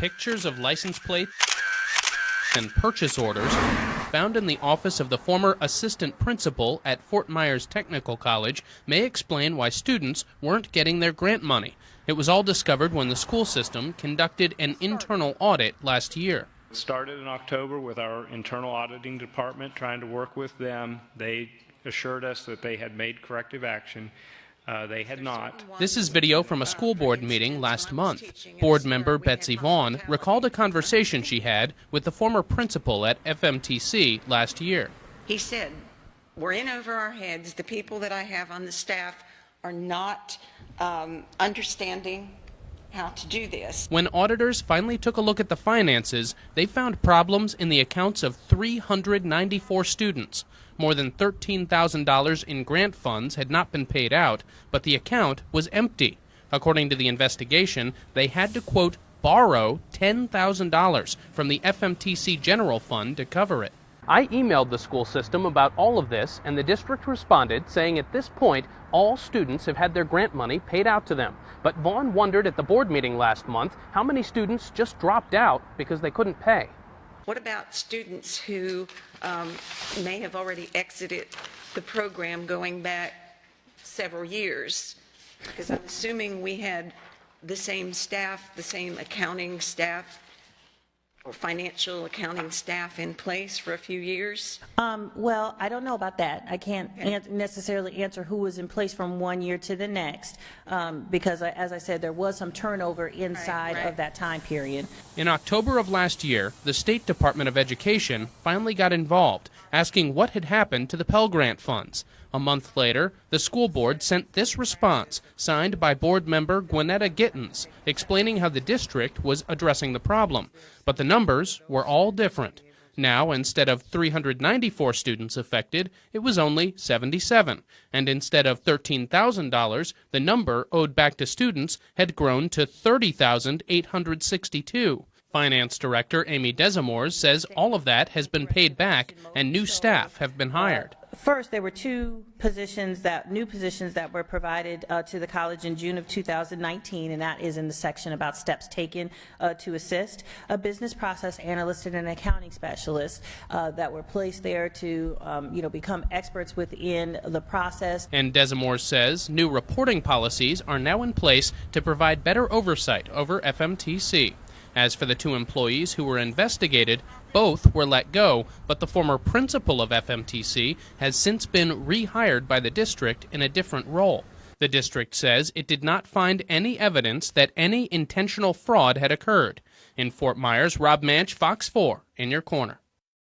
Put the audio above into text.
Pictures of license plates and purchase orders found in the office of the former assistant principal at Fort Myers Technical College may explain why students weren't getting their grant money. It was all discovered when the school system conducted an internal audit last year. It started in October with our internal auditing department trying to work with them. They assured us that they had made corrective action. They had not. This is video from a school board meeting last month. Board member Betsy Vaughn recalled a conversation she had with the former principal at FMTC last year. He said, "We're in over our heads. The people that I have on the staff are not understanding how to do this." When auditors finally took a look at the finances, they found problems in the accounts of 394 students. More than $13,000 in grant funds had not been paid out, but the account was empty. According to the investigation, they had to, quote, borrow $10,000 from the FMTC General Fund to cover it. I emailed the school system about all of this, and the district responded saying at this point, all students have had their grant money paid out to them. But Vaughn wondered at the board meeting last month how many students just dropped out because they couldn't pay. What about students who may have already exited the program going back several years? Because I'm assuming we had the same staff, the same accounting staff or financial accounting staff in place for a few years? Well, I don't know about that. I can't necessarily answer who was in place from one year to the next because, as I said, there was some turnover inside of that time period. In October of last year, the State Department of Education finally got involved, asking what had happened to the Pell Grant funds. A month later, the school board sent this response, signed by board member Gwinnetta Gittens, explaining how the district was addressing the problem. But the numbers were all different. Now, instead of 394 students affected, it was only 77. And instead of $13,000, the number owed back to students had grown to $30,862. Finance Director Amy Desamores says all of that has been paid back and new staff have been hired. First, there were new positions that were provided to the college in June of 2019, and that is in the section about steps taken to assist. A business process analyst and an accounting specialist that were placed there to become experts within the process. And Desamores says new reporting policies are now in place to provide better oversight over FMTC. As for the two employees who were investigated, both were let go, but the former principal of FMTC has since been rehired by the district in a different role. The district says it did not find any evidence that any intentional fraud had occurred. In Fort Myers, Rob Manch, Fox 4, in your corner.